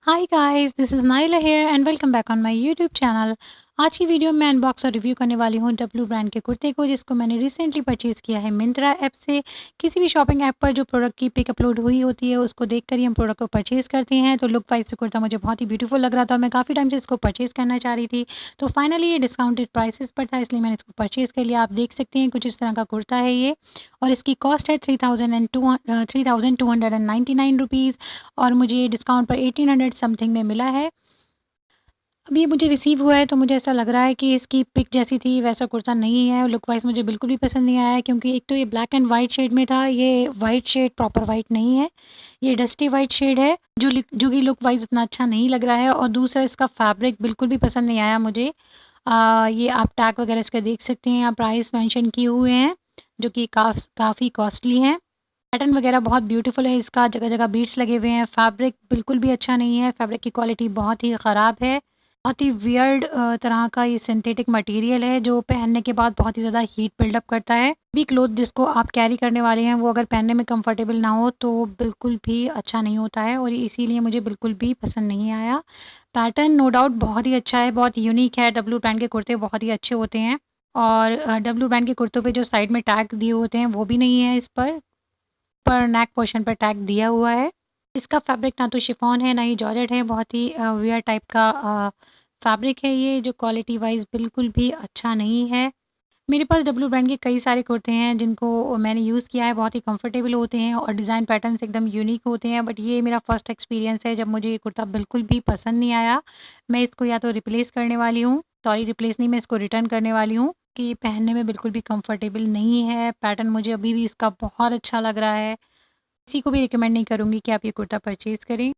Hi guys, this is Naila here and welcome back on my YouTube channel. आज की video में मैं unbox और रिव्यू करने वाली हूँ डब्लू ब्रांड के कुर्ते को, जिसको मैंने रिसेंटली परचेज़ किया है मिंत्रा ऐप से। किसी भी शॉपिंग ऐप पर जो प्रोडक्ट की पिक अपलोड हुई होती है, उसको देखकर ही हम प्रोडक्ट को परचेज़ करते हैं। तो लुक वाइज तो कुर्ता मुझे बहुत ही ब्यूटीफुल लग रहा था, मैं काफ़ी टाइम से इसको परचेज़ करना चाह रही थी। तो फाइनली ये डिस्काउंटेड प्राइसेस पर था, इसलिए मैंने इसको परचेज़ कर लिया। आप देख सकते हैं कुछ इस तरह का कुर्ता है ये, और इसकी कॉस्ट है 3299 रुपीज़, और मुझे डिस्काउंट पर 1800 समथिंग में मिला है। अब ये मुझे रिसीव हुआ है तो मुझे ऐसा लग रहा है कि इसकी पिक जैसी थी वैसा कुर्ता नहीं है। लुक वाइज़ मुझे बिल्कुल भी पसंद नहीं आया है, क्योंकि एक तो ये ब्लैक एंड वाइट शेड में था, ये वाइट शेड प्रॉपर वाइट नहीं है, ये डस्टी वाइट शेड है जो कि लुक वाइज़ उतना अच्छा नहीं लग रहा है। और दूसरा इसका फैब्रिक बिल्कुल भी पसंद नहीं आया मुझे। ये आप टैग वगैरह इसका देख सकते हैं, यहाँ प्राइस मेंशन किए हुए हैं जो कि काफ़ी कॉस्टली हैं। पैटर्न वगैरह बहुत ब्यूटीफुल है इसका, जगह-जगह बीड्स लगे हुए हैं। फैब्रिक बिल्कुल भी अच्छा नहीं है, फैब्रिक की क्वालिटी बहुत ही ख़राब है। बहुत ही वियर्ड तरह का ये सिंथेटिक मटेरियल है, जो पहनने के बाद बहुत ही ज़्यादा हीट बिल्डअप करता है। भी क्लॉथ जिसको आप कैरी करने वाले हैं, वो अगर पहनने में कंफर्टेबल ना हो तो बिल्कुल भी अच्छा नहीं होता है, और इसीलिए मुझे बिल्कुल भी पसंद नहीं आया। पैटर्न नो डाउट बहुत ही अच्छा है, बहुत यूनिक है। डब्लू ब्रांड के कुर्ते बहुत ही अच्छे होते हैं, और डब्लू ब्रांड के कुर्तों पे जो साइड में टैग दिए होते हैं वो भी नहीं है इस पर नेक पोर्शन पर टैग दिया हुआ है। इसका फैब्रिक ना तो शिफॉन है, ना ही जॉर्जेट है, बहुत ही वियर टाइप का फैब्रिक है ये, जो क्वालिटी वाइज़ बिल्कुल भी अच्छा नहीं है। मेरे पास डब्लू ब्रांड के कई सारे कुर्ते हैं जिनको मैंने यूज़ किया है, बहुत ही कंफर्टेबल होते हैं और डिज़ाइन पैटर्न्स एकदम यूनिक होते हैं, बट ये मेरा फर्स्ट एक्सपीरियंस है जब मुझे ये कुर्ता बिल्कुल भी पसंद नहीं आया। मैं इसको या तो रिप्लेस करने वाली हूँ, सॉरी रिप्लेस नहीं, मैं इसको रिटर्न करने वाली हूँ, कि पहनने में बिल्कुल भी कंफर्टेबल नहीं है। पैटर्न मुझे अभी भी इसका बहुत अच्छा लग रहा है। किसी को भी रिकमेंड नहीं करूँगी कि आप ये कुर्ता परचेज़ करें।